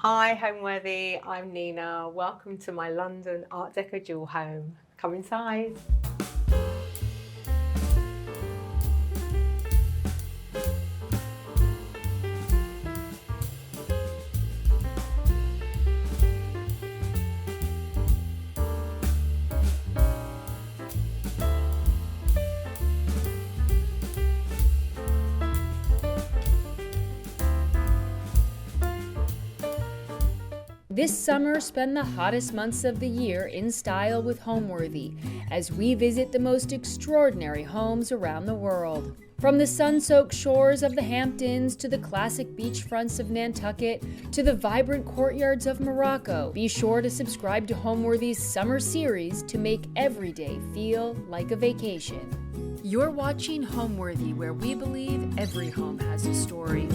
Hi Homeworthy, I'm Nina. Welcome to my London Art Deco dual home. Come inside. This summer, spend the hottest months of the year in style with Homeworthy as we visit the most extraordinary homes around the world. From the sun-soaked shores of the Hamptons to the classic beachfronts of Nantucket to the vibrant courtyards of Morocco, be sure to subscribe to Homeworthy's summer series to make every day feel like a vacation. You're watching Homeworthy, where we believe every home has a story.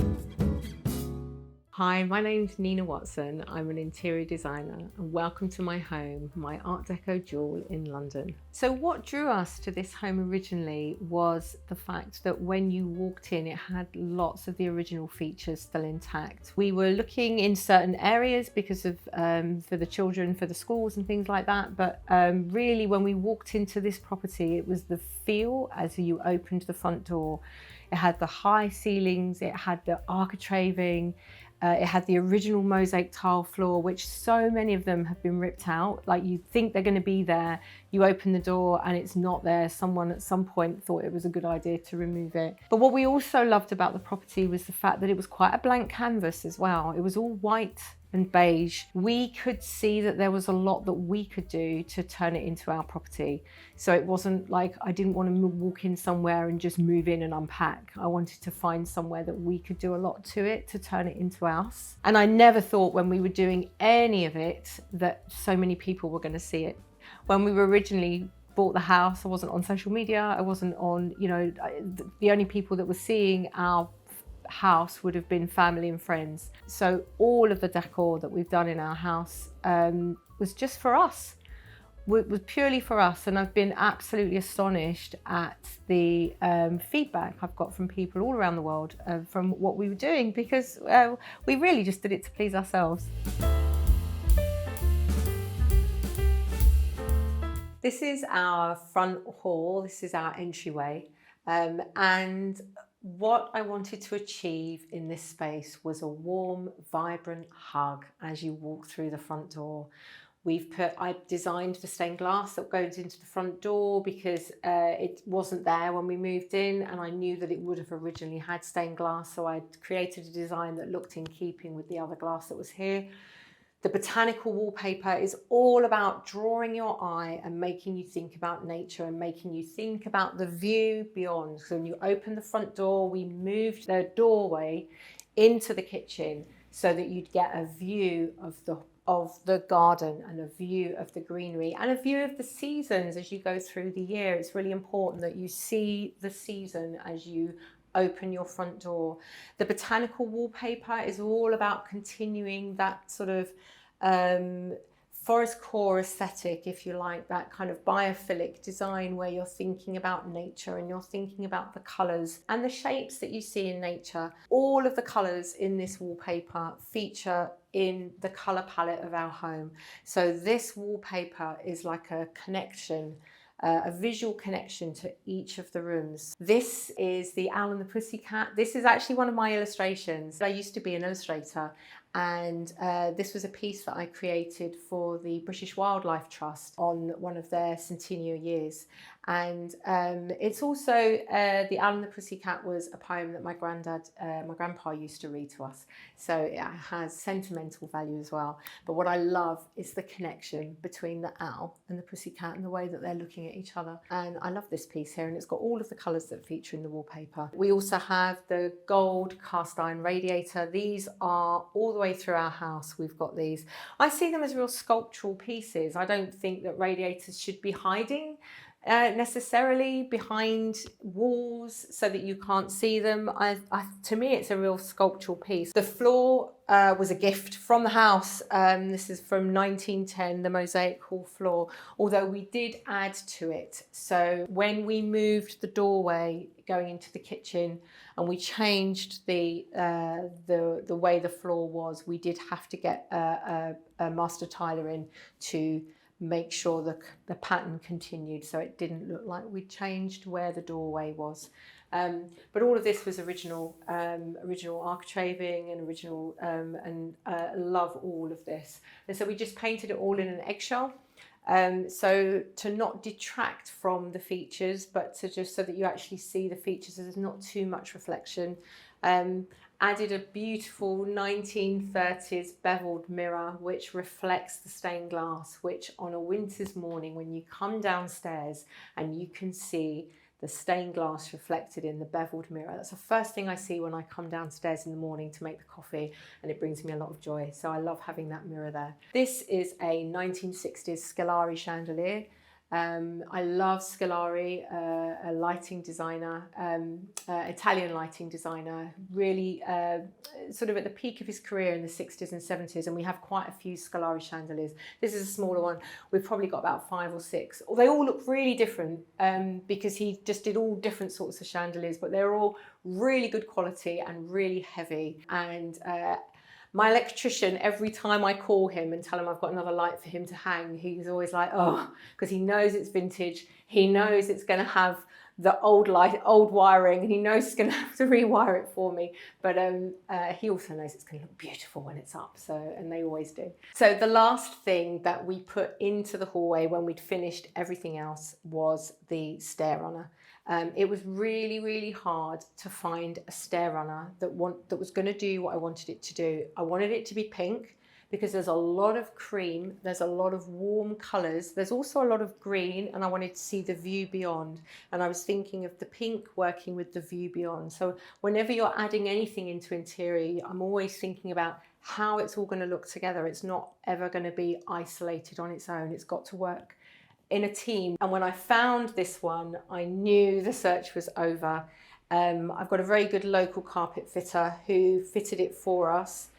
Hi, my name's Nina Watson. I'm an interior designer and welcome to my home, my Art Deco dual in London. So what drew us to this home originally was the fact that when you walked in, it had lots of the original features still intact. We were looking in certain areas because of for the children, for the schools and things like that. But really when we walked into this property, it was the feel as you opened the front door. It had the high ceilings, it had the architraving, it had the original mosaic tile floor, which so many of them have been ripped out. Like you think they're going to be there, you open the door and it's not there. Someone at some point thought it was a good idea to remove it. But what we also loved about the property was the fact that it was quite a blank canvas as well. It was all white and beige. We could see that there was a lot that we could do to turn it into our property. So it wasn't like I didn't want to walk in somewhere and just move in and unpack. I wanted to find somewhere that we could do a lot to it to turn it into us. And I never thought when we were doing any of it that so many people were going to see it. When we were originally bought the house, I wasn't on social media. I wasn't on, the only people that were seeing our house would have been family and friends. So all of the decor that we've done in our house was just for us. It was purely for us, and I've been absolutely astonished at the feedback I've got from people all around the world from what we were doing, because we really just did it to please ourselves. This is our front hall, this is our entryway, and what I wanted to achieve in this space was a warm, vibrant hug as you walk through the front door. I designed the stained glass that goes into the front door because it wasn't there when we moved in, and I knew that it would have originally had stained glass, so I created a design that looked in keeping with the other glass that was here. The botanical wallpaper is all about drawing your eye and making you think about nature and making you think about the view beyond. So when you open the front door, we moved the doorway into the kitchen so that you'd get a view of the garden and a view of the greenery and a view of the seasons as you go through the year. It's really important that you see the season as you open your front door. The botanical wallpaper is all about continuing that sort of forest core aesthetic, if you like, that kind of biophilic design where you're thinking about nature and you're thinking about the colours and the shapes that you see in nature. All of the colours in this wallpaper feature in the colour palette of our home. So this wallpaper is like a connection, a visual connection to each of the rooms. This is the Owl and the Pussycat. This is actually one of my illustrations. I used to be an illustrator, and this was a piece that I created for the British Wildlife Trust on one of their centennial years. And it's also, the Owl and the Pussycat was a poem that my grandpa used to read to us. So it has sentimental value as well. But what I love is the connection between the owl and the pussycat and the way that they're looking at each other. And I love this piece here, and it's got all of the colours that feature in the wallpaper. We also have the gold cast iron radiator. These are all the way through our house. We've got these. I see them as real sculptural pieces. I don't think that radiators should be hiding necessarily behind walls so that you can't see them. To me, it's a real sculptural piece. The floor was a gift from the house. This is from 1910, the mosaic hall floor, although we did add to it. So when we moved the doorway going into the kitchen and we changed the way the floor was, we did have to get a master tiler in to make sure the pattern continued, so it didn't look like we changed where the doorway was. But all of this was original architraving and original, and love all of this. And so we just painted it all in an eggshell. So to not detract from the features, but to just so that you actually see the features, so there's not too much reflection. Added a beautiful 1930s beveled mirror which reflects the stained glass, which on a winter's morning when you come downstairs and you can see the stained glass reflected in the beveled mirror. That's the first thing I see when I come downstairs in the morning to make the coffee, and it brings me a lot of joy. So I love having that mirror there. This is a 1960s Scolari chandelier. I love Scolari, a lighting designer, Italian lighting designer, really sort of at the peak of his career in the 60s and 70s, and we have quite a few Scolari chandeliers. This is a smaller one. We've probably got about 5 or 6. They all look really different because he just did all different sorts of chandeliers, but they're all really good quality and really heavy. And my electrician, every time I call him and tell him I've got another light for him to hang, he's always like, oh, because he knows it's vintage. He knows it's going to have the old light, old wiring, and he knows he's going to have to rewire it for me. But he also knows it's going to look beautiful when it's up. So, and they always do. So the last thing that we put into the hallway when we'd finished everything else was the stair runner. It was really, really hard to find a stair runner that was going to do what I wanted it to do. I wanted it to be pink because there's a lot of cream, there's a lot of warm colours, there's also a lot of green, and I wanted to see the view beyond. And I was thinking of the pink working with the view beyond. So whenever you're adding anything into interior, I'm always thinking about how it's all going to look together. It's not ever going to be isolated on its own. It's got to work in a team. And when I found this one, I knew the search was over. I've got a very good local carpet fitter who fitted it for us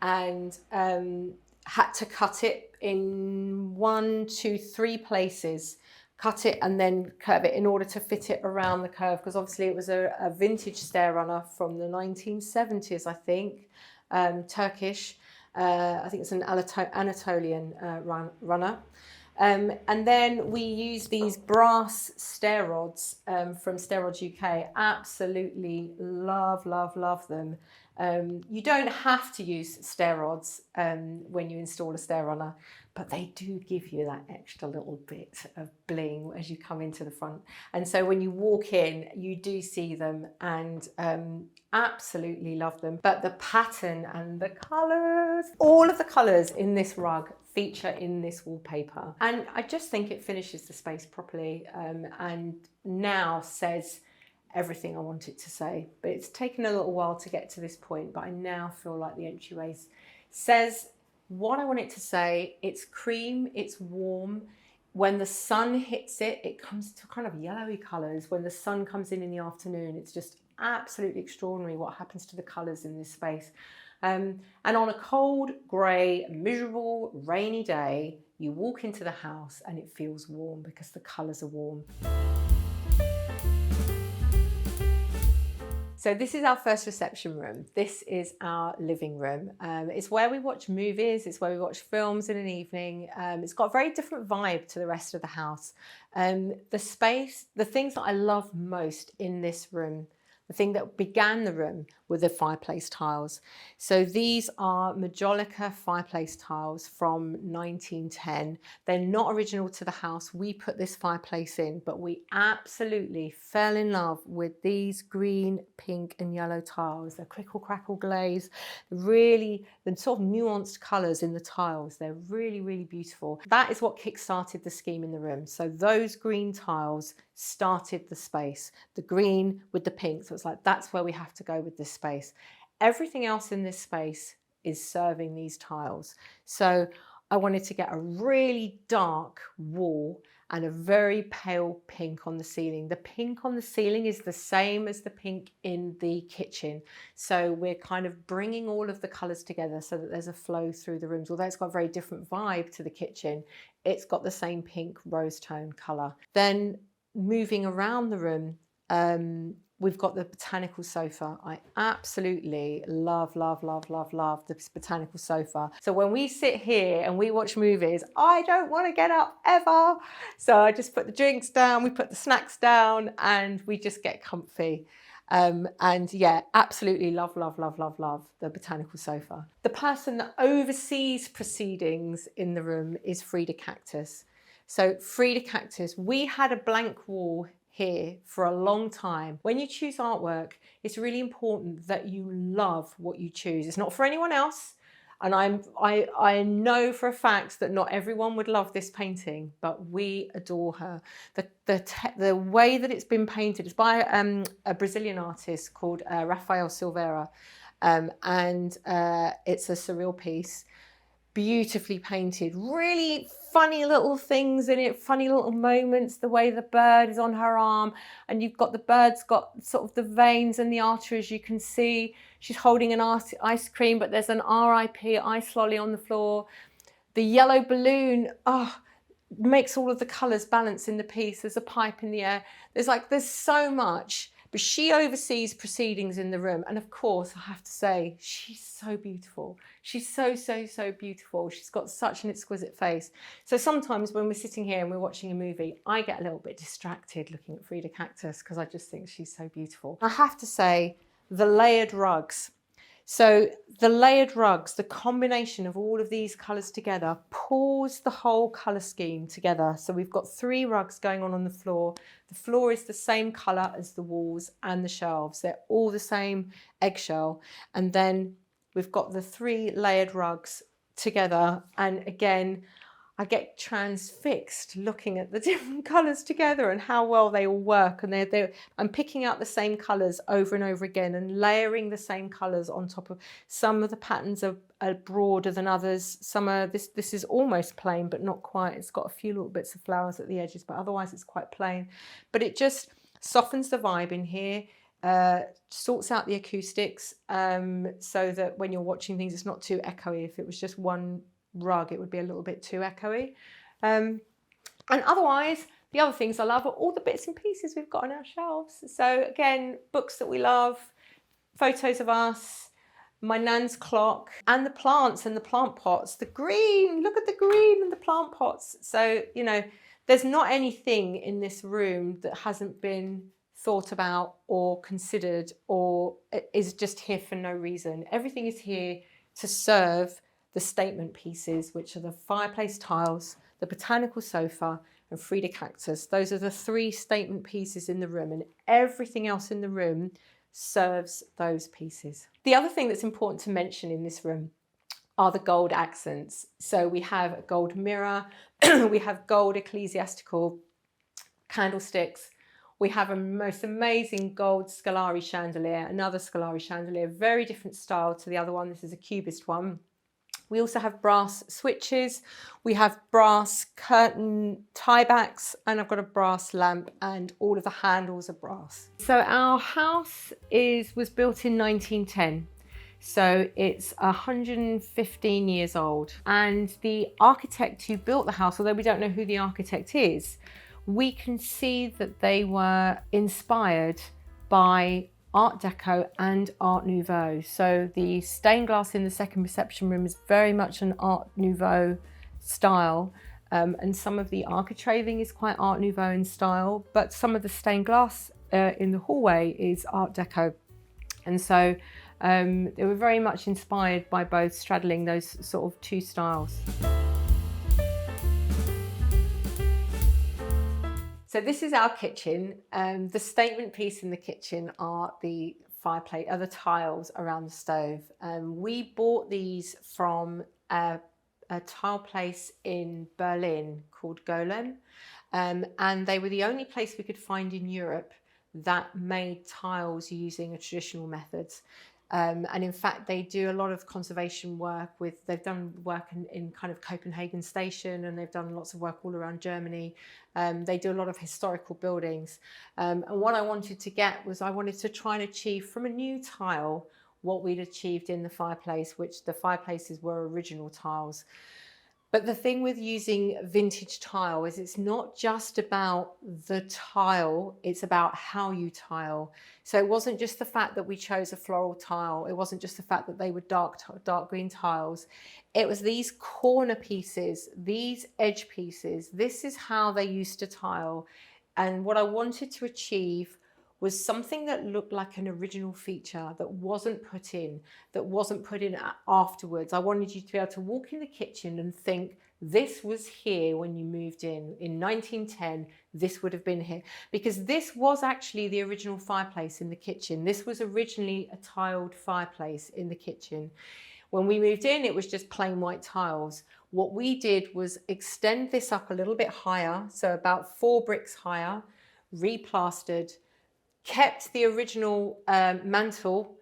and had to cut it in 1, 2, 3 places, cut it and then curve it in order to fit it around the curve, because obviously it was a vintage stair runner from the 1970s, I think, Turkish. I think it's an Anatolian runner. And then we use these brass stair rods from Stair Rods UK. Absolutely love, love, love them. You don't have to use stair rods when you install a stair runner, but they do give you that extra little bit of bling as you come into the front. And so when you walk in, you do see them and absolutely love them. But the pattern and the colours, all of the colours in this rug feature in this wallpaper. And I just think it finishes the space properly and now says everything I want it to say. But it's taken a little while to get to this point, but I now feel like the entryway says what I want it to say. It's cream, it's warm. When the sun hits it, it comes to kind of yellowy colours. When the sun comes in the afternoon, it's just absolutely extraordinary what happens to the colours in this space. And on a cold, grey, miserable, rainy day, you walk into the house and it feels warm because the colours are warm. So this is our first reception room. This is our living room. It's where we watch movies. It's where we watch films in an evening. It's got a very different vibe to the rest of the house. The space, the things that I love most in this room, the thing that began the room were the fireplace tiles. So these are Majolica fireplace tiles from 1910. They're not original to the house. We put this fireplace in, but we absolutely fell in love with these green, pink and yellow tiles. They're crickle crackle glaze, really the sort of nuanced colours in the tiles. They're really, really beautiful. That is what kick-started the scheme in the room. So those green tiles started the space, the green with the pink. So it's like, that's where we have to go with this space. Everything else in this space is serving these tiles. So I wanted to get a really dark wall and a very pale pink on the ceiling. The pink on the ceiling is the same as the pink in the kitchen. So we're kind of bringing all of the colours together so that there's a flow through the rooms. Although it's got a very different vibe to the kitchen, it's got the same pink rose tone colour. Then moving around the room, we've got the botanical sofa. I absolutely love, love, love, love, love this botanical sofa. So when we sit here and we watch movies, I don't want to get up ever. So I just put the drinks down, we put the snacks down, and we just get comfy. And yeah, absolutely love, love, love, love, love the botanical sofa. The person that oversees proceedings in the room is Frida Cactus. So Frida Cactus, we had a blank wall here for a long time. When you choose artwork, it's really important that you love what you choose. It's not for anyone else. And I know for a fact that not everyone would love this painting, but we adore her. The way that it's been painted is by a Brazilian artist called Rafael Silveira, and it's a surreal piece, beautifully painted, really funny little things in it, funny little moments, the way the bird is on her arm, and you've got the bird's got sort of the veins and the arteries you can see. She's holding an ice cream, but there's an RIP ice lolly on the floor. The yellow balloon, makes all of the colours balance in the piece. There's a pipe in the air. There's so much. But she oversees proceedings in the room. And of course, I have to say, she's so beautiful. She's so, so, so beautiful. She's got such an exquisite face. So sometimes when we're sitting here and we're watching a movie, I get a little bit distracted looking at Frida Cactus because I just think she's so beautiful. I have to say, the layered rugs. So the layered rugs, the combination of all of these colours together pulls the whole colour scheme together. So we've got 3 rugs going on the floor. The floor is the same colour as the walls and the shelves. They're all the same eggshell. And then we've got the 3 layered rugs together. And again, I get transfixed looking at the different colours together and how well they all work. And I'm picking out the same colours over and over again and layering the same colours on top of. Some of the patterns are broader than others. Some are, this is almost plain, but not quite. It's got a few little bits of flowers at the edges, but otherwise it's quite plain. But it just softens the vibe in here. Sorts out the acoustics so that when you're watching things, it's not too echoey. If it was just one rug, it would be a little bit too echoey. And otherwise, the other things I love are all the bits and pieces we've got on our shelves. So again, books that we love, photos of us, my nan's clock, and the plants and the plant pots. The green, look at the green and the plant pots. So, you know, there's not anything in this room that hasn't been thought about or considered or is just here for no reason. Everything is here to serve the statement pieces, which are the fireplace tiles, the botanical sofa, and Frida Cactus. Those are the 3 statement pieces in the room, and everything else in the room serves those pieces. The other thing that's important to mention in this room are the gold accents. So we have a gold mirror, we have gold ecclesiastical candlesticks, we have a most amazing gold Scolari chandelier, another Scolari chandelier, very different style to the other one. This is a cubist one. We also have brass switches, we have brass curtain tiebacks, and I've got a brass lamp, and all of the handles are brass. So our house was built in 1910. So it's 115 years old. And the architect who built the house, although we don't know who the architect is, we can see that they were inspired by Art Deco and Art Nouveau. So the stained glass in the second reception room is very much an Art Nouveau style, and some of the architraving is quite Art Nouveau in style, but some of the stained glass in the hallway is Art Deco. And so they were very much inspired by both, straddling those sort of 2 styles. So this is our kitchen. The statement piece in the kitchen are the fireplace, the tiles around the stove. We bought these from a tile place in Berlin called Golem, and they were the only place we could find in Europe that made tiles using a traditional methods. And in fact, they do a lot of conservation work they've done work in kind of Copenhagen station, and they've done lots of work all around Germany. They do a lot of historical buildings. And what I wanted to get was, I wanted to try and achieve from a new tile what we'd achieved in the fireplace, which the fireplaces were original tiles. But the thing with using vintage tile is it's not just about the tile, it's about how you tile. So it wasn't just the fact that we chose a floral tile. It wasn't just the fact that they were dark green tiles. It was these corner pieces, these edge pieces. This is how they used to tile. And what I wanted to achieve was something that looked like an original feature that wasn't put in afterwards. I wanted you to be able to walk in the kitchen and think, this was here when you moved in 1910, this would have been here. Because this was actually the original fireplace in the kitchen. This was originally a tiled fireplace in the kitchen. When we moved in, it was just plain white tiles. What we did was extend this up a little bit higher, so about 4 bricks higher, replastered, kept the original mantle,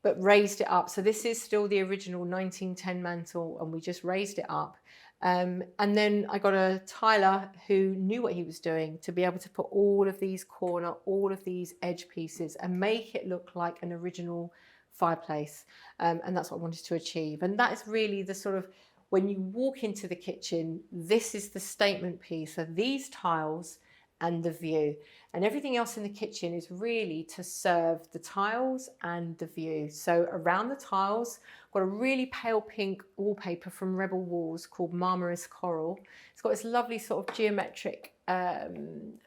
but raised it up. So this is still the original 1910 mantle, and we just raised it up. And then I got a tiler who knew what he was doing to be able to put all of these all of these edge pieces and make it look like an original fireplace. And that's what I wanted to achieve. And that is really the sort of, when you walk into the kitchen, this is the statement piece of these tiles and the view, and everything else in the kitchen is really to serve the tiles and the view. So around the tiles, got a really pale pink wallpaper from Rebel Walls called Marmaris Coral. It's got this lovely sort of geometric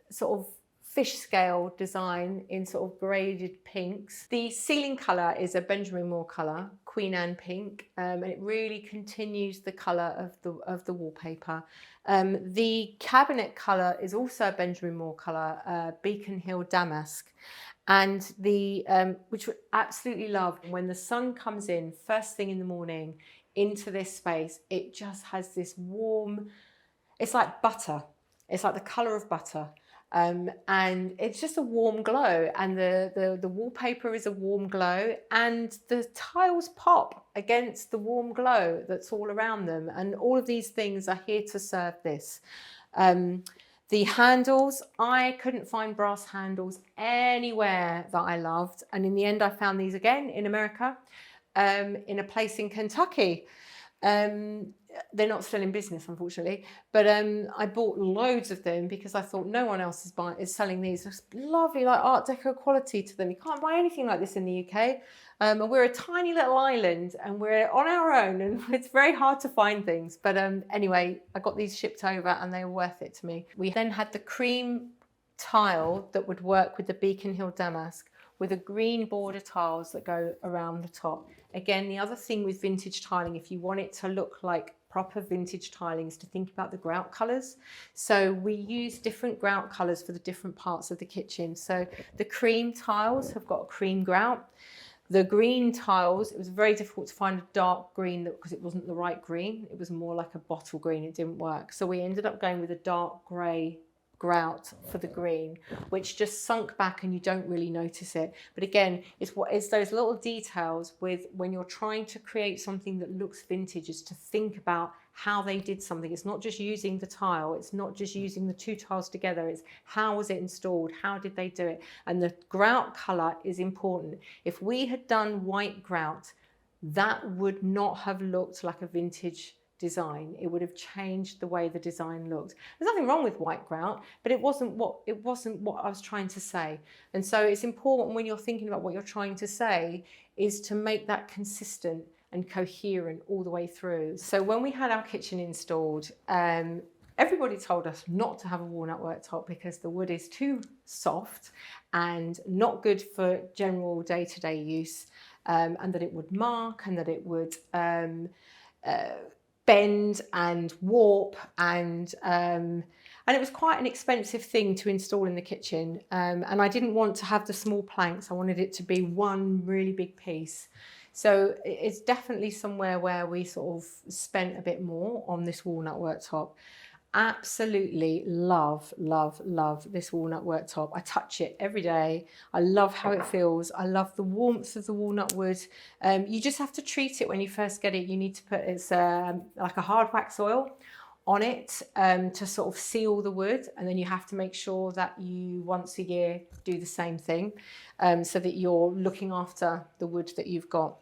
sort of fish scale design in sort of graded pinks. The ceiling colour is a Benjamin Moore colour, Queen Anne pink, and it really continues the colour of the wallpaper. The cabinet colour is also a Benjamin Moore colour, Beacon Hill Damask. And which we absolutely love, when the sun comes in first thing in the morning into this space, it just has this warm, it's like butter. It's like the colour of butter. And it's just a warm glow, and the wallpaper is a warm glow, and the tiles pop against the warm glow that's all around them, and all of these things are here to serve this. The handles, I couldn't find brass handles anywhere that I loved, and in the end I found these again in America, in a place in Kentucky. They're not still in business, unfortunately, but I bought loads of them because I thought no one else is selling these. It's lovely, like Art Deco quality to them. You can't buy anything like this in the UK. We're a tiny little island and we're on our own, and it's very hard to find things. But anyway, I got these shipped over and they were worth it to me. We then had the cream tile that would work with the Beacon Hill Damask, with a green border tiles that go around the top. Again, the other thing with vintage tiling, if you want it to look like proper vintage tiling, is to think about the grout colours. So we use different grout colours for the different parts of the kitchen. So the cream tiles have got a cream grout. The green tiles, it was very difficult to find a dark green because it wasn't the right green. It was more like a bottle green. It didn't work. So we ended up going with a dark grey grout for the green, which just sunk back and you don't really notice it. But again, it's those little details with when you're trying to create something that looks vintage, is to think about how they did something. It's not just using the tile, it's not just using the two tiles together, it's how was it installed, how did they do it. And the grout colour is important. If we had done white grout, that would not have looked like a vintage design. It would have changed the way the design looked. There's nothing wrong with white grout, but it wasn't what I was trying to say. And so it's important when you're thinking about what you're trying to say is to make that consistent and coherent all the way through. So when we had our kitchen installed, everybody told us not to have a walnut worktop because the wood is too soft and not good for general day-to-day use, and that it would mark, and that it would bend and warp, and it was quite an expensive thing to install in the kitchen, and I didn't want to have the small planks. I wanted it to be one really big piece. So it's definitely somewhere where we sort of spent a bit more on this walnut worktop. Absolutely love this walnut worktop. I touch it every day. I love how it feels. I love the warmth of the walnut wood. You just have to treat it when you first get it. You need to put like a hard wax oil on it to sort of seal the wood, and then you have to make sure that you once a year do the same thing, so that you're looking after the wood that you've got.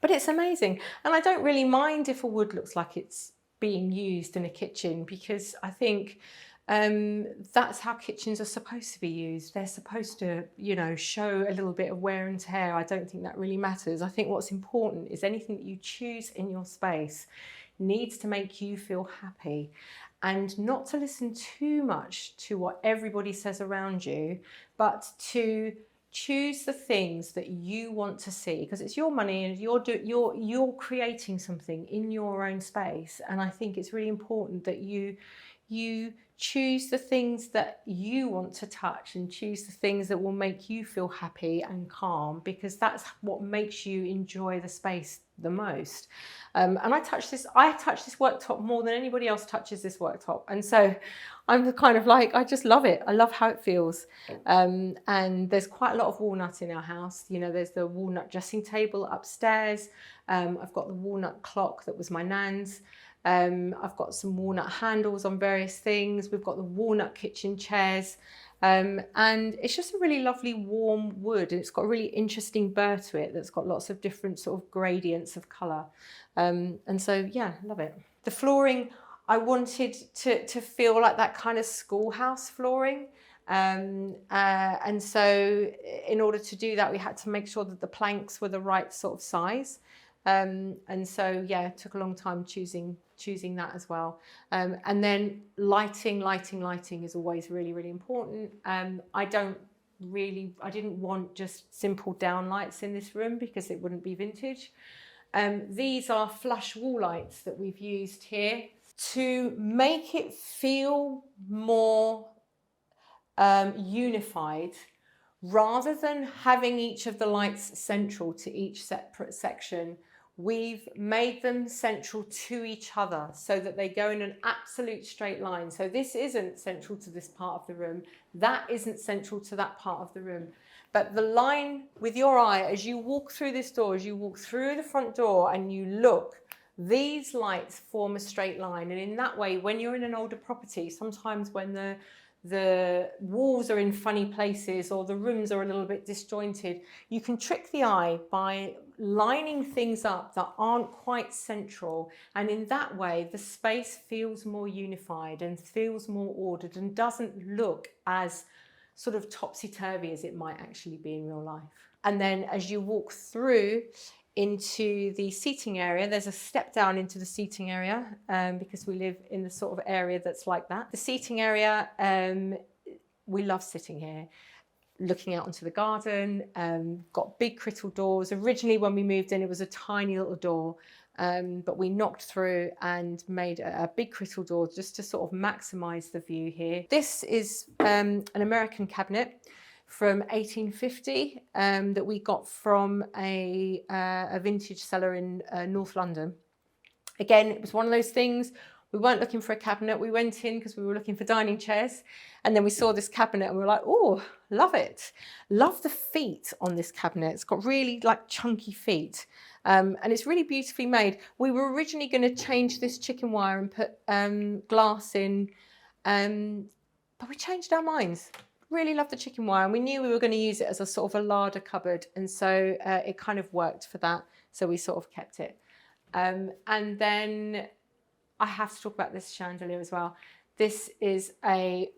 But it's amazing, and I don't really mind if a wood looks like it's being used in a kitchen, because I think that's how kitchens are supposed to be used. They're supposed to, you know, show a little bit of wear and tear. I don't think that really matters. I think what's important is anything that you choose in your space needs to make you feel happy, and not to listen too much to what everybody says around you, but to choose the things that you want to see, because it's your money and you're creating something in your own space. And I think it's really important that you choose the things that you want to touch and choose the things that will make you feel happy and calm, because that's what makes you enjoy the space the most. And I touch this worktop more than anybody else touches this worktop. And so I'm the kind of like, I just love it. I love how it feels. And there's quite a lot of walnut in our house. You know, there's the walnut dressing table upstairs. I've got the walnut clock that was my nan's. I've got some walnut handles on various things. We've got the walnut kitchen chairs. And it's just a really lovely warm wood, and it's got a really interesting burr to it that's got lots of different sort of gradients of colour. And so, yeah, love it. The flooring, I wanted to feel like that kind of schoolhouse flooring. And so in order to do that, we had to make sure that the planks were the right sort of size. And so, yeah, it took a long time choosing that as well. And then lighting is always really, really important. I didn't want just simple down lights in this room because it wouldn't be vintage. These are flush wall lights that we've used here to make it feel more unified, rather than having each of the lights central to each separate section. We've made them central to each other so that they go in an absolute straight line. So this isn't central to this part of the room. That isn't central to that part of the room. But the line with your eye, as you walk through this door, as you walk through the front door and you look, these lights form a straight line. And in that way, when you're in an older property, sometimes when the walls are in funny places or the rooms are a little bit disjointed, you can trick the eye by lining things up that aren't quite central, and in that way the space feels more unified and feels more ordered and doesn't look as sort of topsy-turvy as it might actually be in real life. And then as you walk through into the seating area, there's a step down into the seating area because we live in the sort of area that's like that. The seating area, we love sitting here, looking out onto the garden. Got big crystal doors. Originally when we moved in, it was a tiny little door, but we knocked through and made a big crystal door just to sort of maximize the view here. This is an American cabinet from 1850 that we got from a vintage seller in North London. Again, it was one of those things, we weren't looking for a cabinet. We went in because we were looking for dining chairs, and then we saw this cabinet and we were like, oh, love it. Love the feet on this cabinet. It's got really like chunky feet, and it's really beautifully made. We were originally going to change this chicken wire and put glass in, but we changed our minds. Really love the chicken wire, and we knew we were going to use it as a sort of a larder cupboard, and so it kind of worked for that, so we sort of kept it. And then I have to talk about this chandelier as well. This is a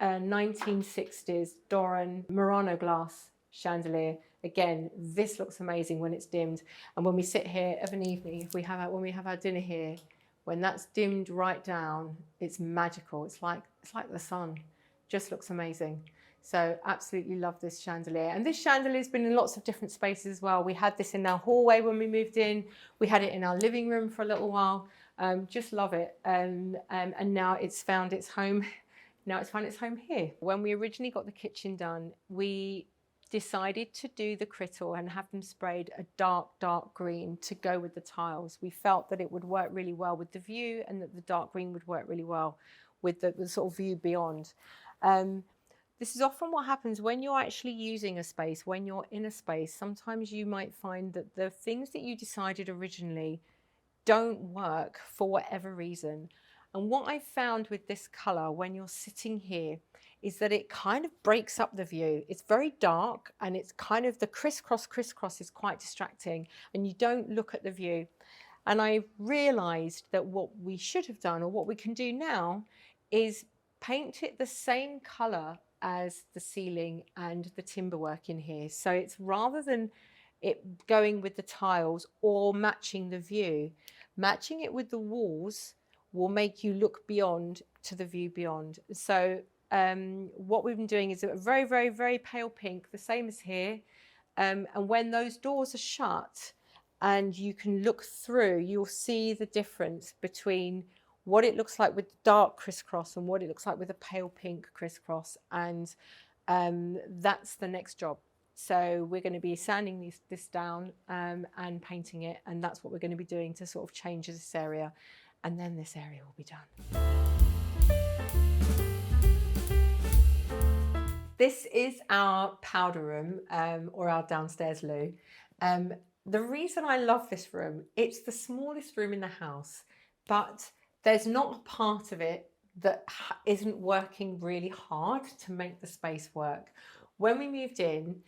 1960s Doran Murano glass chandelier. Again, this looks amazing when it's dimmed, and when we sit here of an evening, when we have our dinner here, when that's dimmed right down, it's magical. It's like the sun. Just looks amazing. So absolutely love this chandelier. And this chandelier's been in lots of different spaces as well. We had this in our hallway when we moved in. We had it in our living room for a little while. Just love it. And now it's found its home. Now it's found its home here. When we originally got the kitchen done, we decided to do the crystal and have them sprayed a dark green to go with the tiles. We felt that it would work really well with the view, and that the dark green would work really well with the sort of view beyond. This is often what happens when you're actually using a space, when you're in a space. Sometimes you might find that the things that you decided originally don't work for whatever reason. And what I found with this colour when you're sitting here is that it kind of breaks up the view. It's very dark, and it's kind of the crisscross is quite distracting, and you don't look at the view. And I realized that what we should have done, or what we can do now, is paint it the same color as the ceiling and the timber work in here. So it's, rather than it going with the tiles or matching the view, matching it with the walls will make you look beyond to the view beyond. So what we've been doing is a very, very, very pale pink, the same as here. And when those doors are shut and you can look through, you'll see the difference between what it looks like with dark crisscross and what it looks like with a pale pink crisscross. And that's the next job. So we're going to be sanding this down and painting it. And that's what we're going to be doing to sort of change this area. And then this area will be done. This is our powder room, or our downstairs loo. The reason I love this room, it's the smallest room in the house, but there's not a part of it that isn't working really hard to make the space work. When we moved in,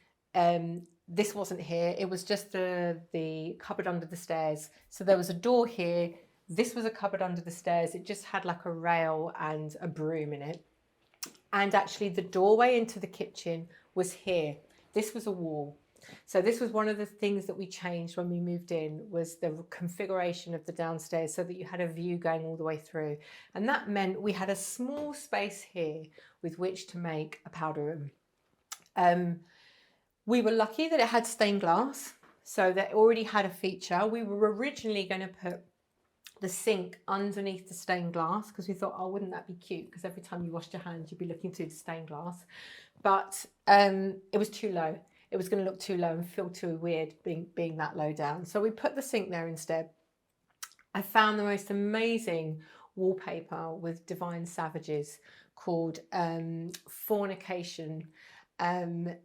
this wasn't here. It was just the cupboard under the stairs. So there was a door here. This was a cupboard under the stairs. It just had like a rail and a broom in it. And actually the doorway into the kitchen was here. This was a wall. So this was one of the things that we changed when we moved in, was the configuration of the downstairs so that you had a view going all the way through. And that meant we had a small space here with which to make a powder room. We were lucky that it had stained glass, so that already had a feature. We were originally going to put the sink underneath the stained glass because we thought, oh, wouldn't that be cute? Because every time you washed your hands, you'd be looking through the stained glass. But it was too low. It was going to look too low and feel too weird being that low down. So we put the sink there instead. I found the most amazing wallpaper with Divine Savages called Fornication. A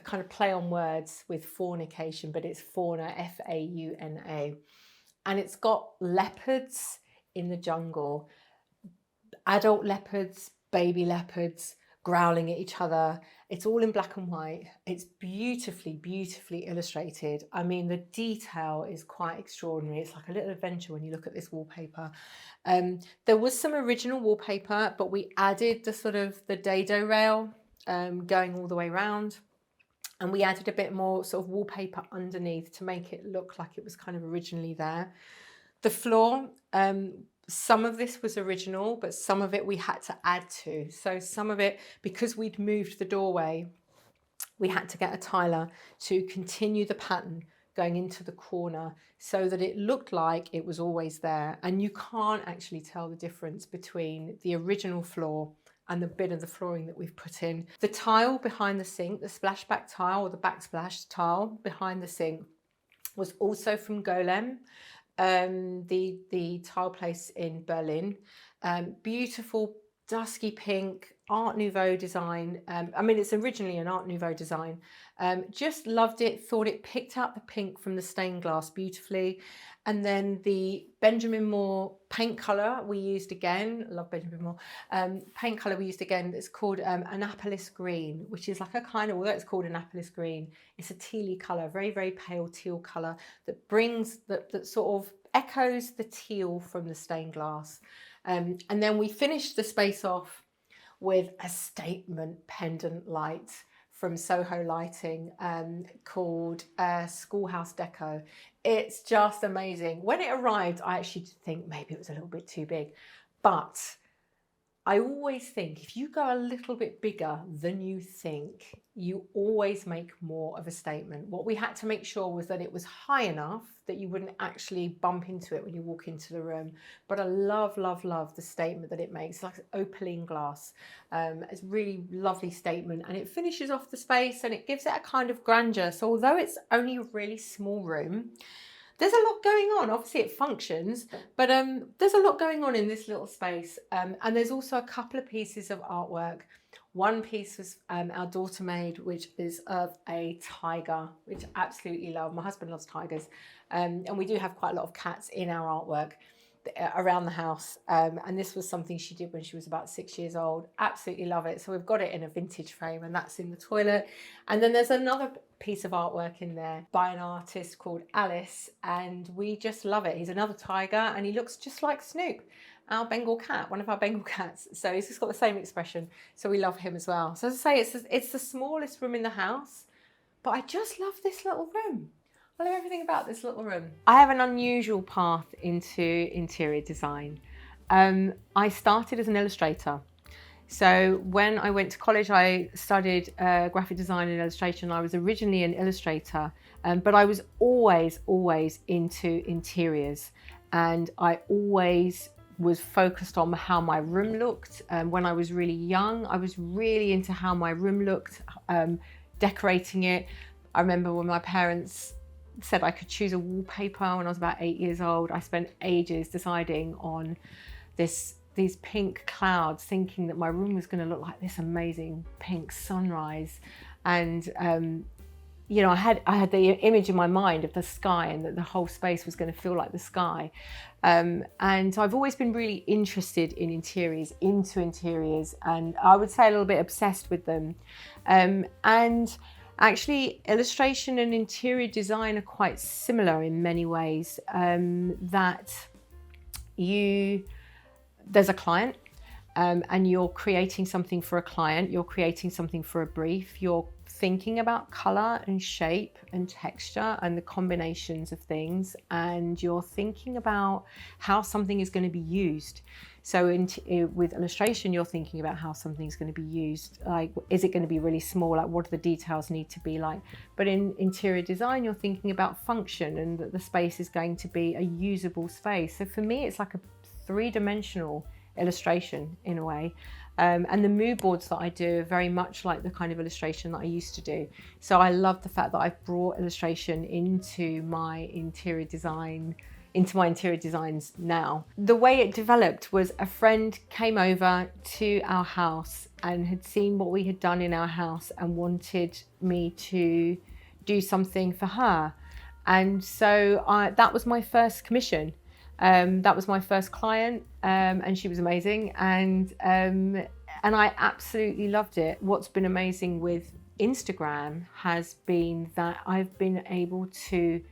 kind of play on words with fornication, but it's fauna, Fauna. And it's got leopards in the jungle, adult leopards, baby leopards, growling at each other. It's all in black and white. It's beautifully, beautifully illustrated. I mean, the detail is quite extraordinary. It's like a little adventure when you look at this wallpaper. There was some original wallpaper, but we added the sort of the dado rail going all the way around. And we added a bit more sort of wallpaper underneath to make it look like it was kind of originally there. The floor, some of this was original, but some of it we had to add to. So some of it, because we'd moved the doorway, we had to get a tiler to continue the pattern going into the corner so that it looked like it was always there. And you can't actually tell the difference between the original floor and the bit of the flooring that we've put in. The tile behind the sink, the splashback tile or the backsplash tile behind the sink, was also from Golem, the tile place in Berlin. Beautiful dusky pink, Art Nouveau design. I mean, it's originally an Art Nouveau design. Just loved it, thought it picked out the pink from the stained glass beautifully. And then the Benjamin Moore paint colour we used again, I love Benjamin Moore, paint colour we used again, it's called Annapolis Green, which is like a kind of, although it's called Annapolis Green, it's a tealy colour, very, very pale teal colour that brings, that sort of echoes the teal from the stained glass. And then we finished the space off with a statement pendant light from Soho Lighting called Schoolhouse Deco. It's just amazing. When it arrived, I actually did think maybe it was a little bit too big, but I always think if you go a little bit bigger than you think, you always make more of a statement. What we had to make sure was that it was high enough that you wouldn't actually bump into it when you walk into the room. But I love, love, love the statement that it makes, like opaline glass. It's a really lovely statement, and it finishes off the space and it gives it a kind of grandeur. So although it's only a really small room, there's a lot going on. Obviously it functions, but there's a lot going on in this little space. And there's also a couple of pieces of artwork. One piece was our daughter made, which is of a tiger, which I absolutely love. My husband loves tigers. And we do have quite a lot of cats in our artwork. around the house. And this was something she did when she was about 6 years old. Absolutely love it. So we've got it in a vintage frame, and that's in the toilet. And then there's another piece of artwork in there by an artist called Alice, and we just love it. He's another tiger, and he looks just like Snoop, our Bengal cat, one of our Bengal cats. So he's just got the same expression. So we love him as well. So as I say, it's the smallest room in the house, but I just love this little room. I love everything about this little room. I have an unusual path into interior design. I started as an illustrator. So when I went to college, I studied graphic design and illustration. I was originally an illustrator, but I was always into interiors. And I always was focused on how my room looked. When I was really young, I was really into how my room looked, decorating it. I remember when my parents said I could choose a wallpaper when I was about 8 years old. I spent ages deciding on these pink clouds, thinking that my room was going to look like this amazing pink sunrise. And you know, I had the image in my mind of the sky, and that the whole space was going to feel like the sky. And so I've always been really interested in interiors, and I would say a little bit obsessed with them. And actually, illustration and interior design are quite similar in many ways. There's a client, and you're creating something for a client, you're creating something for a brief, you're thinking about colour and shape and texture and the combinations of things, and you're thinking about how something is going to be used. So with illustration, you're thinking about how something's going to be used. Like, is it going to be really small? Like, what do the details need to be like? But in interior design, you're thinking about function, and that the space is going to be a usable space. So for me, it's like a three-dimensional illustration in a way. And the mood boards that I do are very much like the kind of illustration that I used to do. So I love the fact that I've brought illustration into my interior designs now. The way it developed was a friend came over to our house and had seen what we had done in our house and wanted me to do something for her. And so that was my first commission. That was my first client, and she was amazing, and I absolutely loved it. What's been amazing with Instagram has been that I've been able to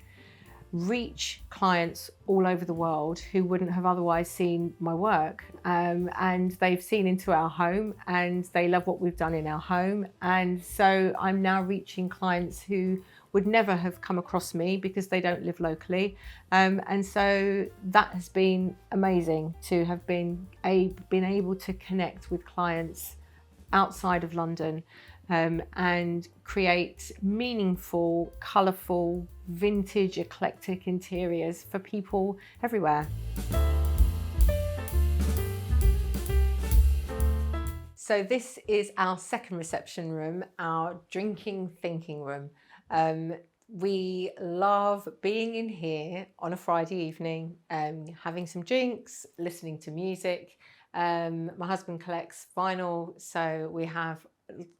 reach clients all over the world who wouldn't have otherwise seen my work, and they've seen into our home, and they love what we've done in our home. And so I'm now reaching clients who would never have come across me because they don't live locally, and so that has been amazing to have been able to connect with clients outside of London, and create meaningful, colourful, vintage, eclectic interiors for people everywhere. So this is our second reception room, our drinking thinking room. We love being in here on a Friday evening, having some drinks, listening to music. My husband collects vinyl, so we have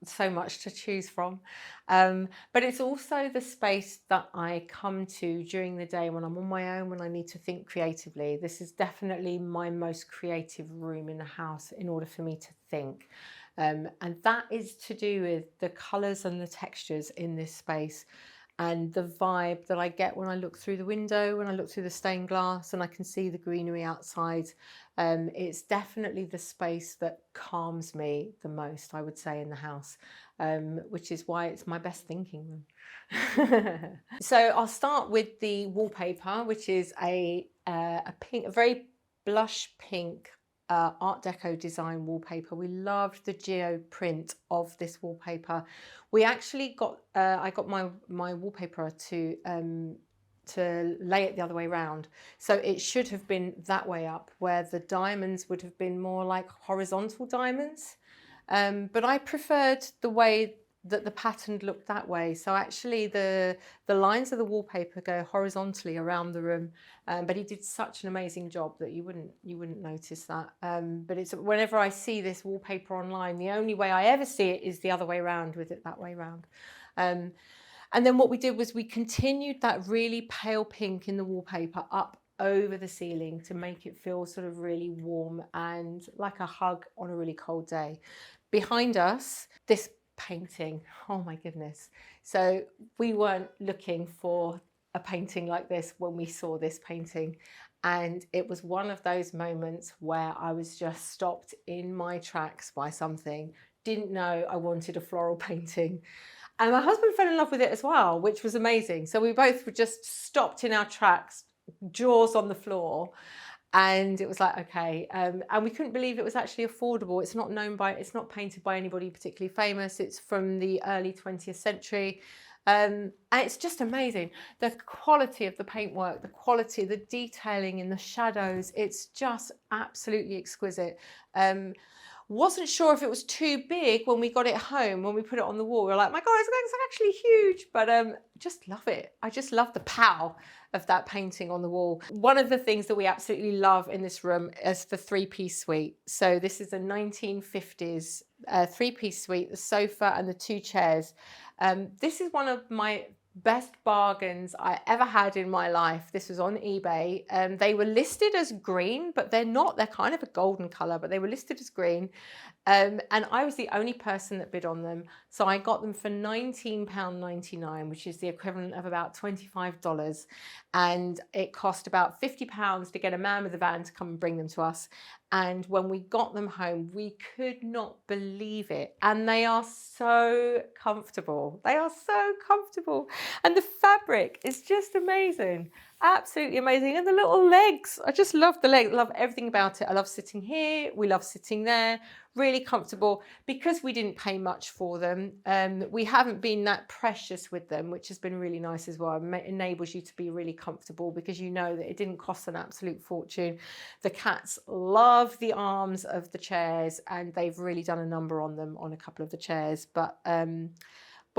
so much to choose from. But it's also the space that I come to during the day when I'm on my own, when I need to think creatively. This is definitely my most creative room in the house in order for me to think. And that is to do with the colours and the textures in this space, and the vibe that I get when I look through the window, when I look through the stained glass and I can see the greenery outside. It's definitely the space that calms me the most, I would say, in the house, which is why it's my best thinking room. So I'll start with the wallpaper, which is a very blush pink Art Deco design wallpaper. We loved the geo print of this wallpaper. We actually got I got my wallpaper to lay it the other way around, so it should have been that way up, where the diamonds would have been more like horizontal diamonds, but I preferred the way that the pattern looked that way. So actually the lines of the wallpaper go horizontally around the room, but he did such an amazing job that you wouldn't notice that. But it's whenever I see this wallpaper online, the only way I ever see it is the other way around, with it that way around. And then what we did was we continued that really pale pink in the wallpaper up over the ceiling to make it feel sort of really warm and like a hug on a really cold day. Behind us, this painting, oh my goodness. So we weren't looking for a painting like this when we saw this painting. And it was one of those moments where I was just stopped in my tracks by something. Didn't know I wanted a floral painting. And my husband fell in love with it as well, which was amazing. So we both were just stopped in our tracks, jaws on the floor. And it was like, okay. And we couldn't believe it was actually affordable. It's not painted by anybody particularly famous. It's from the early 20th century. And it's just amazing. The quality of the paintwork, the quality, the detailing in the shadows, it's just absolutely exquisite. Wasn't sure if it was too big when we got it home, when we put it on the wall. We were like, my God, it's actually huge, but just love it. I just love the power of that painting on the wall. One of the things that we absolutely love in this room is the three-piece suite. So this is a 1950s three-piece suite, the sofa and the two chairs. This is one of my best bargains I ever had in my life. This was on eBay. They were listed as green, but they're not. They're kind of a golden color, but they were listed as green. And I was the only person that bid on them. So I got them for £19.99, which is the equivalent of about $25. And it cost about £50 to get a man with a van to come and bring them to us. And when we got them home, we could not believe it. And they are so comfortable. They are so comfortable. And the fabric is just amazing. Absolutely amazing. And the little legs, I just love the legs. I love everything about it. I love sitting here. We love sitting there. Really comfortable. Because we didn't pay much for them, we haven't been that precious with them, which has been really nice as well. It enables you to be really comfortable because you know that it didn't cost an absolute fortune. The cats love the arms of the chairs, and they've really done a number on them on a couple of the chairs. But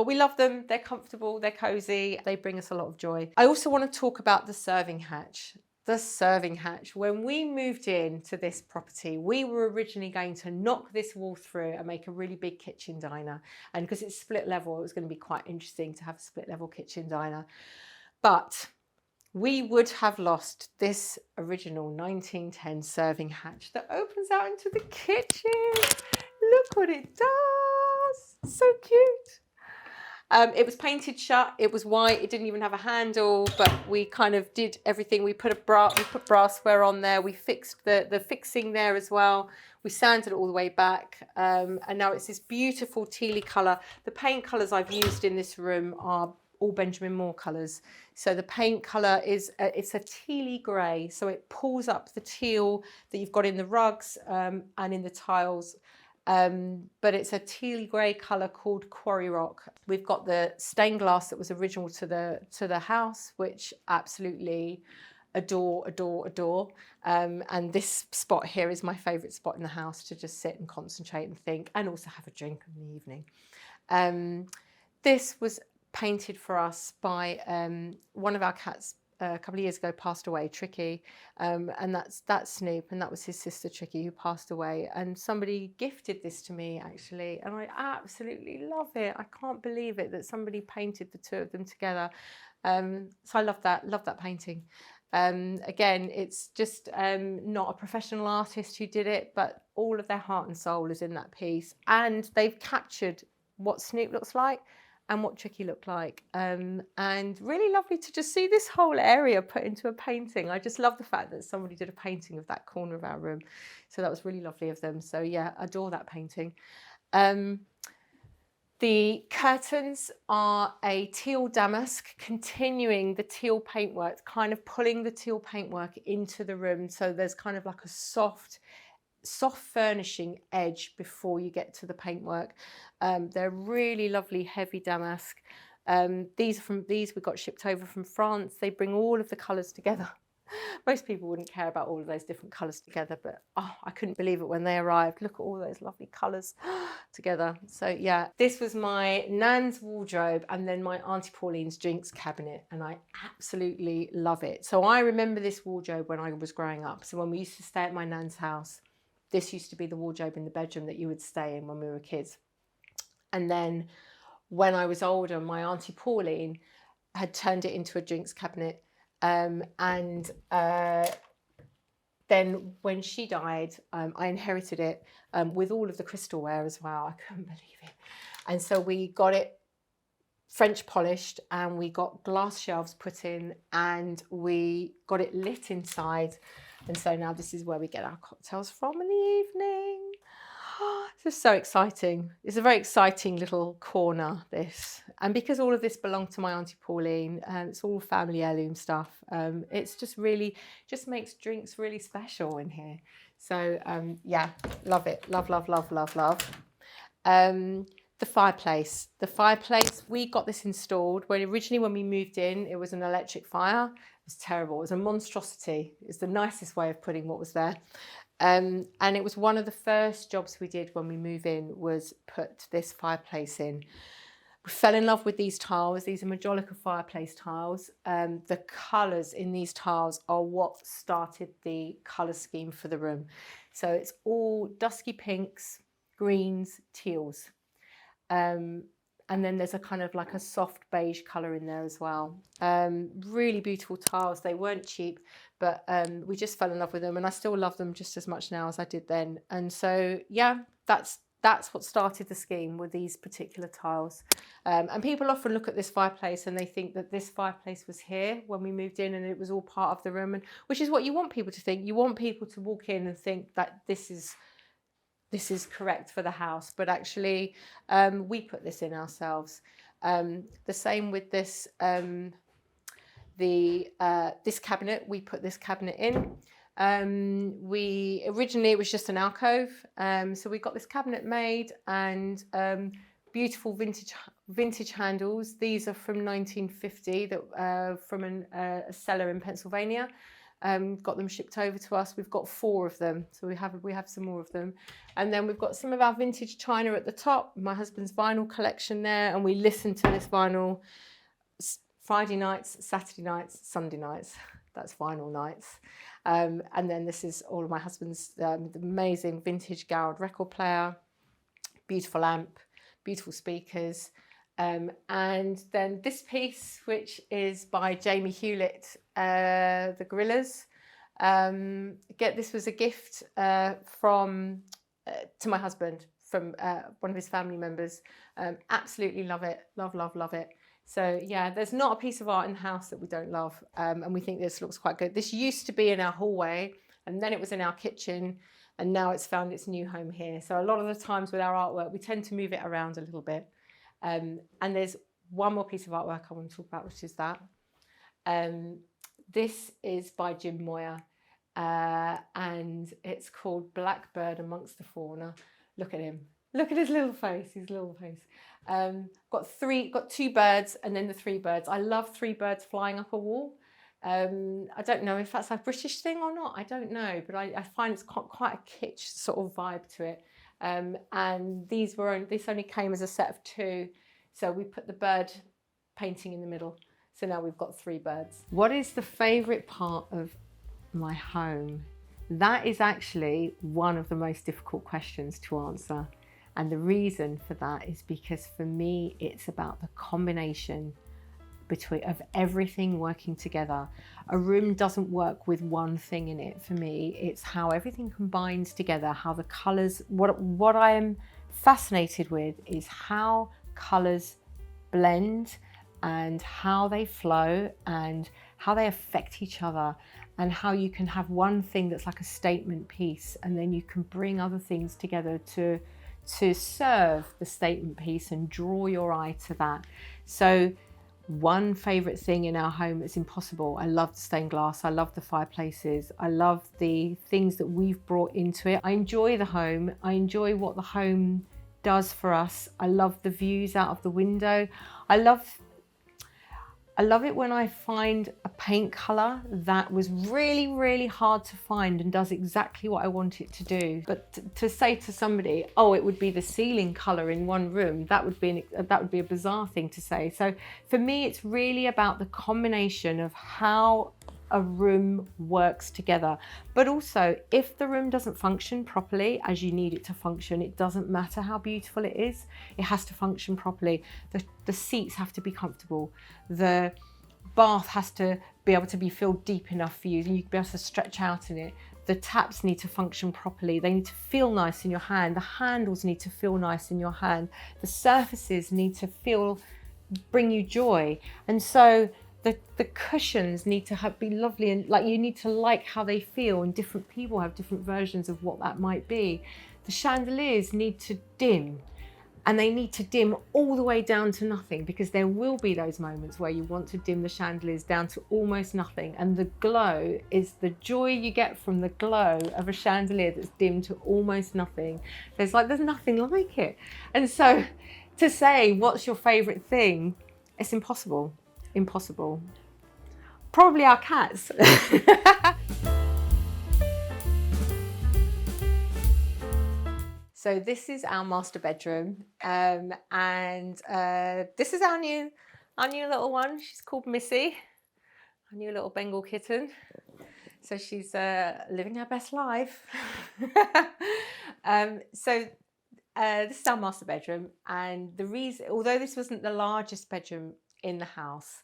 we love them. They're comfortable, they're cozy, they bring us a lot of joy. I also want to talk about the serving hatch. The serving hatch. When we moved into this property, we were originally going to knock this wall through and make a really big kitchen diner. And because it's split level, it was going to be quite interesting to have a split level kitchen diner. But we would have lost this original 1910 serving hatch that opens out into the kitchen. Look what it does. So cute. It was painted shut. It was white. It didn't even have a handle, but we kind of did everything. We put brassware on there. We fixed the fixing there as well. We sanded it all the way back, and now it's this beautiful tealy colour. The paint colours I've used in this room are all Benjamin Moore colours. So the paint colour is it's a tealy grey, so it pulls up the teal that you've got in the rugs and in the tiles. But it's a teal grey colour called Quarry Rock. We've got the stained glass that was original to the house, which absolutely adore. And this spot here is my favourite spot in the house to just sit and concentrate and think, and also have a drink in the evening. This was painted for us by one of our cats. A couple of years ago passed away, Tricky, and that's Snoop, and that was his sister Tricky who passed away. And somebody gifted this to me actually, and I absolutely love it. I can't believe it that somebody painted the two of them together. So I love that painting. Again, it's just not a professional artist who did it, but all of their heart and soul is in that piece, and they've captured what Snoop looks like and what Tricky looked like. And really lovely to just see this whole area put into a painting. I just love the fact that somebody did a painting of that corner of our room. So that was really lovely of them. So yeah, adore that painting. The curtains are a teal damask, continuing the teal paintwork, kind of pulling the teal paintwork into the room. So there's kind of like a soft furnishing edge before you get to the paintwork. They're really lovely heavy damask. These we got shipped over from France. They bring all of the colours together. Most people wouldn't care about all of those different colours together, but oh, I couldn't believe it when they arrived. Look at all those lovely colours together. So yeah, this was my Nan's wardrobe and then my Auntie Pauline's drinks cabinet, and I absolutely love it. So I remember this wardrobe when I was growing up. So when we used to stay at my Nan's house, this used to be the wardrobe in the bedroom that you would stay in when we were kids. And then when I was older, my Auntie Pauline had turned it into a drinks cabinet. Then when she died, I inherited it with all of the crystalware as well. I couldn't believe it. And so we got it French polished, and we got glass shelves put in, and we got it lit inside. And so now this is where we get our cocktails from in the evening. This is so exciting. It's a very exciting little corner, this. And because all of this belonged to my Auntie Pauline, and it's all family heirloom stuff, it's just really, just makes drinks really special in here. So yeah, love it. Love, love, love, love, love. The fireplace. The fireplace, we got this installed when we moved in, it was an electric fire. It was terrible. It was a monstrosity. It's the nicest way of putting what was there. And it was one of the first jobs we did when we moved in, was put this fireplace in. We fell in love with these tiles. These are Majolica fireplace tiles. The colours in these tiles are what started the colour scheme for the room. So it's all dusky pinks, greens, teals. And then there's a kind of like a soft beige colour in there as well. Really beautiful tiles. They weren't cheap, but we just fell in love with them, and I still love them just as much now as I did then. And so, yeah, that's what started the scheme, with these particular tiles. And people often look at this fireplace and they think that this fireplace was here when we moved in and it was all part of the room, and which is what you want people to think. You want people to walk in and think that this is correct for the house, but actually we put this in ourselves. The same with this, this cabinet, we put this cabinet in. Originally it was just an alcove, so we got this cabinet made, and beautiful vintage handles. These are from 1950, that from a seller in Pennsylvania. Got them shipped over to us. We've got 4 of them, so we have some more of them. And then we've got some of our vintage china at the top, my husband's vinyl collection there, and we listen to this vinyl Friday nights, Saturday nights, Sunday nights. That's vinyl nights. And then this is all of my husband's amazing vintage Garrod record player, beautiful amp, beautiful speakers. And then this piece, which is by Jamie Hewlett, the Gorillas. This was a gift from to my husband from one of his family members. Absolutely love it. Love, love, love it. So yeah, there's not a piece of art in the house that we don't love. And we think this looks quite good. This used to be in our hallway, and then it was in our kitchen, and now it's found its new home here. So a lot of the times with our artwork, we tend to move it around a little bit. And there's one more piece of artwork I want to talk about, which is that. This is by Jim Moyer, and it's called Blackbird Amongst the Fauna. Look at him. Look at his little face, got 2 birds, and then the 3 birds. I love 3 birds flying up a wall. I don't know if that's a British thing or not, I don't know, but I find it's quite a kitsch sort of vibe to it. And this only came as a set of 2, so we put the bird painting in the middle. So now we've got 3 birds. What is the favourite part of my home? That is actually one of the most difficult questions to answer. And the reason for that is because for me, it's about the combination of everything working together. A room doesn't work with one thing in it for me. It's how everything combines together, how the colours, what I am fascinated with is how colours blend and how they flow and how they affect each other, and how you can have one thing that's like a statement piece, and then you can bring other things together to serve the statement piece and draw your eye to that. So one favourite thing in our home is impossible. I love the stained glass, I love the fireplaces, I love the things that we've brought into it. I enjoy the home, I enjoy what the home does for us. I love the views out of the window. I love it when I find a paint colour that was really, really hard to find and does exactly what I want it to do. But to say to somebody, oh, it would be the ceiling colour in one room, that would be a bizarre thing to say. So for me, it's really about the combination of how a room works together. But also, if the room doesn't function properly as you need it to function, it doesn't matter how beautiful it is, it has to function properly. The seats have to be comfortable. The bath has to be able to be filled deep enough for you, and you can be able to stretch out in it. The taps need to function properly. They need to feel nice in your hand. The handles need to feel nice in your hand. The surfaces need to bring you joy. And so the cushions need to be lovely, and like, you need to like how they feel, and different people have different versions of what that might be. The chandeliers need to dim, and they need to dim all the way down to nothing, because there will be those moments where you want to dim the chandeliers down to almost nothing. And the glow is the joy you get from the glow of a chandelier that's dimmed to almost nothing. There's nothing like it. And so to say, what's your favorite thing? It's impossible. Impossible. Probably our cats. So this is our master bedroom, and this is our new little one. She's called Missy, our new little Bengal kitten. So she's living her best life. This is our master bedroom, and the reason, although this wasn't the largest bedroom in the house,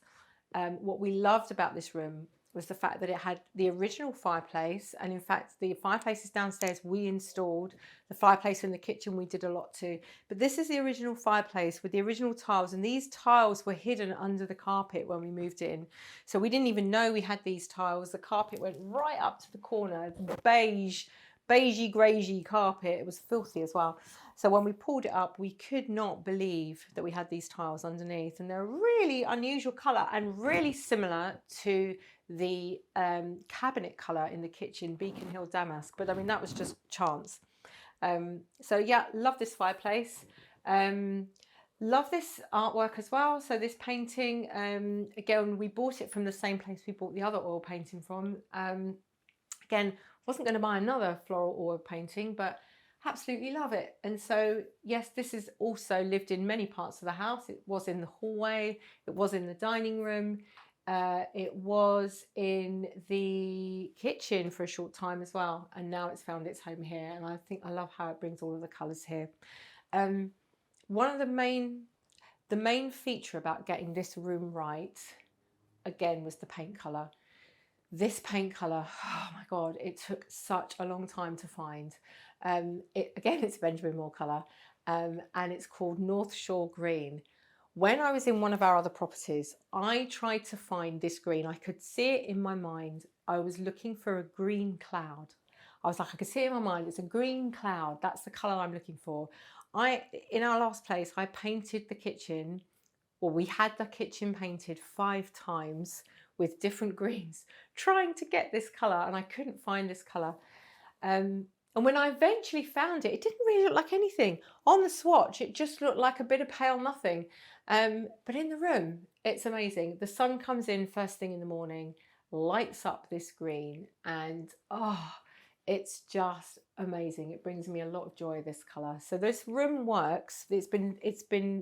what we loved about this room was the fact that it had the original fireplace. And in fact, the fireplaces downstairs we installed. The fireplace in the kitchen we did a lot too. But this is the original fireplace with the original tiles, and these tiles were hidden under the carpet when we moved in. So we didn't even know we had these tiles. The carpet went right up to the corner, beigey, greygey carpet. It was filthy as well. So when we pulled it up, we could not believe that we had these tiles underneath, and they're a really unusual colour and really similar to the cabinet colour in the kitchen, Beacon Hill Damask. But I mean, that was just chance. So yeah, love this fireplace. Love this artwork as well. So this painting, again, we bought it from the same place we bought the other oil painting from. Again, wasn't going to buy another floral oil painting, but absolutely love it. And so yes, this is also lived in many parts of the house. It was in the hallway, it was in the dining room, it was in the kitchen for a short time as well, and now it's found its home here. And I think I love how it brings all of the colours here. One of the main feature about getting this room right, again, was the paint colour. This paint colour, oh my God, it took such a long time to find. It's Benjamin Moore colour, and it's called North Shore Green. When I was in one of our other properties, I tried to find this green. I could see it in my mind. I was looking for a green cloud. I was like, I could see it in my mind. It's a green cloud. That's the colour I'm looking for. In our last place, I painted the kitchen, or we had the kitchen painted 5 times with different greens, trying to get this colour, and I couldn't find this colour. And when I eventually found it, it didn't really look like anything. On the swatch, it just looked like a bit of pale nothing. But in the room, it's amazing. The sun comes in first thing in the morning, lights up this green, and it's just amazing. It brings me a lot of joy, this colour. So this room works. It's been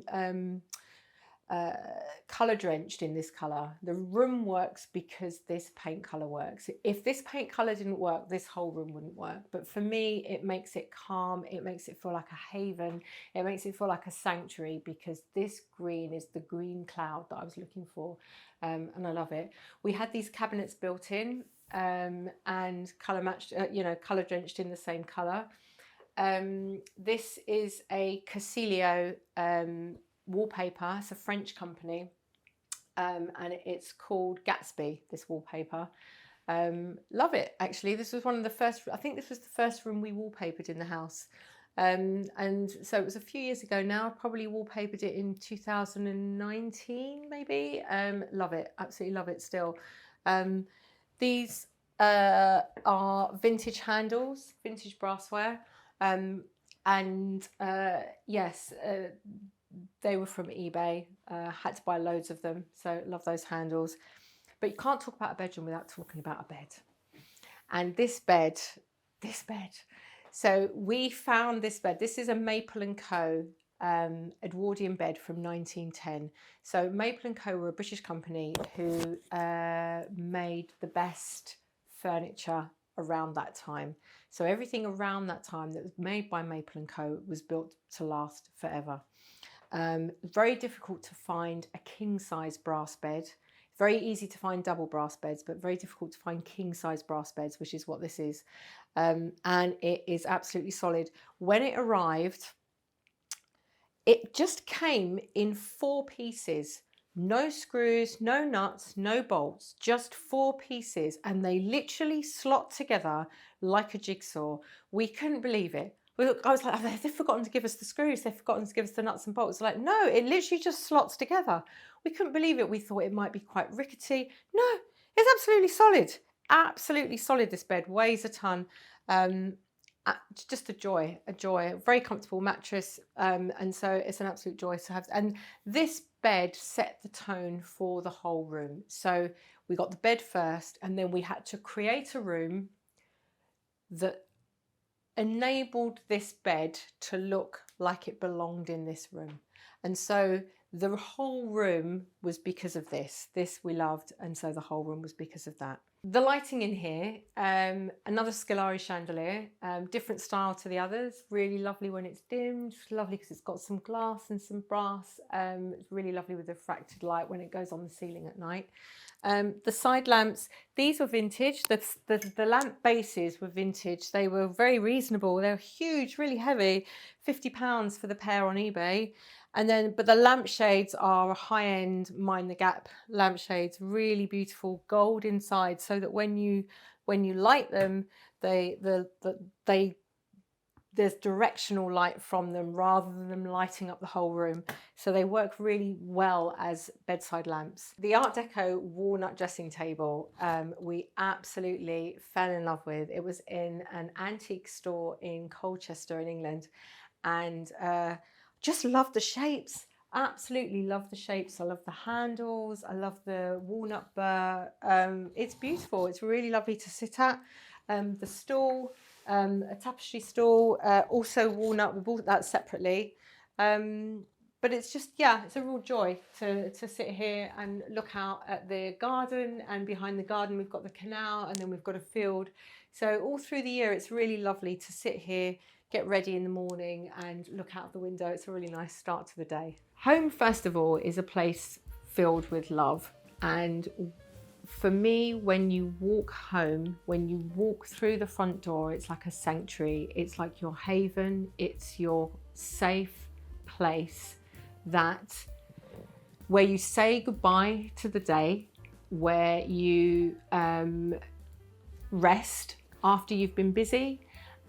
colour drenched in this colour. The room works because this paint colour works. If this paint colour didn't work, this whole room wouldn't work. But for me, it makes it calm. It makes it feel like a haven. It makes it feel like a sanctuary, because this green is the green cloud that I was looking for, and I love it. We had these cabinets built in, and colour matched, colour drenched in the same colour. This is a Casilio wallpaper. It's a French company, and it's called Gatsby, this wallpaper. Love it, actually. This was one of the first, I think this was the first room we wallpapered in the house, and so it was a few years ago now. Probably wallpapered it in 2019 maybe. Love it, absolutely love it still. These are vintage handles, vintage brassware, yes, they were from eBay. Had to buy loads of them, so love those handles. But you can't talk about a bedroom without talking about a bed. And this bed. So we found this bed. This is a Maple & Co. Edwardian bed from 1910. So Maple & Co. were a British company who made the best furniture around that time. So everything around that time that was made by Maple & Co. was built to last forever. Very difficult to find a king-size brass bed. Very easy to find double brass beds, but very difficult to find king size brass beds, which is what this is. And it is absolutely solid. When it arrived, it just came in 4 pieces. No screws, no nuts, no bolts, just 4 pieces. And they literally slot together like a jigsaw. We couldn't believe it. I was like, they've forgotten to give us the screws. They've forgotten to give us the nuts and bolts. Like, no, it literally just slots together. We couldn't believe it. We thought it might be quite rickety. No, it's absolutely solid. Absolutely solid, this bed. Weighs a ton. Just a joy. Very comfortable mattress. And so it's an absolute joy to have. And this bed set the tone for the whole room. So we got the bed first, and then we had to create a room that enabled this bed to look like it belonged in this room. And so the whole room was because of this. This we loved, and so the whole room was because of that. The lighting in here, another Scolari chandelier, different style to the others. Really lovely when it's dimmed. It's lovely because it's got some glass and some brass. It's really lovely with the refracted light when it goes on the ceiling at night. The side lamps, these were vintage. The lamp bases were vintage. They were very reasonable. They were huge, really heavy, £50 for the pair on eBay. And then, but the lampshades are a high-end Mind the Gap lampshades, really beautiful, gold inside, so that when you light them, there's directional light from them rather than them lighting up the whole room. So they work really well as bedside lamps. The Art Deco walnut dressing table, we absolutely fell in love with. It was in an antique store in Colchester in England, and just love the shapes. Absolutely love the shapes. I love the handles. I love the walnut burr. It's beautiful. It's really lovely to sit at. The stool, a tapestry stool, also walnut. We bought that separately. But it's just, yeah, it's a real joy to sit here and look out at the garden. And behind the garden, we've got the canal, and then we've got a field. So all through the year, it's really lovely to sit here, get ready in the morning and look out the window. It's a really nice start to the day. Home, first of all, is a place filled with love. And for me, when you walk home, when you walk through the front door, it's like a sanctuary. It's like your haven. It's your safe place where you say goodbye to the day, where you rest after you've been busy.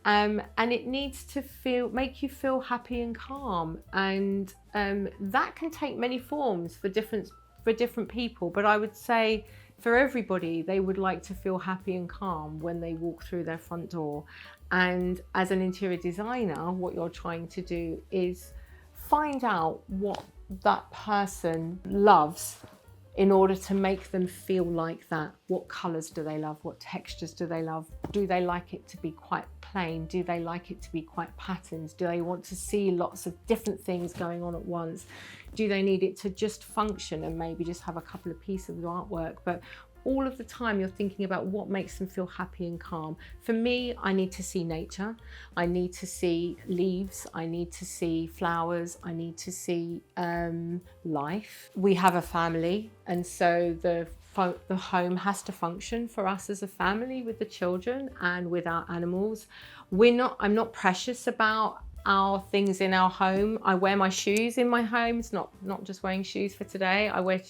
And it needs to make you feel happy and calm. And that can take many forms for different people. But I would say for everybody, they would like to feel happy and calm when they walk through their front door. And as an interior designer, what you're trying to do is find out what that person loves in order to make them feel like that. What colours do they love? What textures do they love? Do they like it to be quite plain? Do they like it to be quite patterned? Do they want to see lots of different things going on at once? Do they need it to just function and maybe just have a couple of pieces of artwork? But all of the time you're thinking about what makes them feel happy and calm. For me, I need to see nature. I need to see leaves. I need to see flowers. I need to see life. We have a family, and so the home has to function for us as a family with the children and with our animals. I'm not precious about our things in our home. I wear my shoes in my home. It's not just wearing shoes for today. I wear,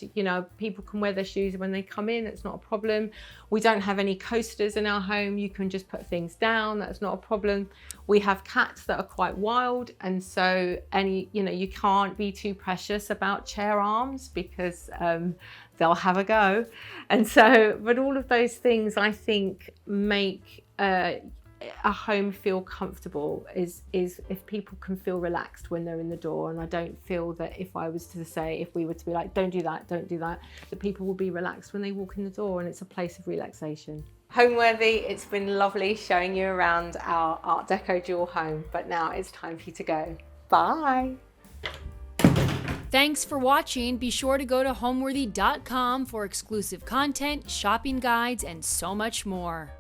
people can wear their shoes when they come in. It's not a problem. We don't have any coasters in our home. You can just put things down. That's not a problem. We have cats that are quite wild. And so you can't be too precious about chair arms because they'll have a go. And so, but all of those things I think make a home feel comfortable is if people can feel relaxed when they're in the door. And I don't feel that if we were to be like, don't do that, that people will be relaxed when they walk in the door, and it's a place of relaxation. Homeworthy, it's been lovely showing you around our Art Deco dual home, but now it's time for you to go. Bye. Thanks for watching. Be sure to go to homeworthy.com for exclusive content, shopping guides, and so much more.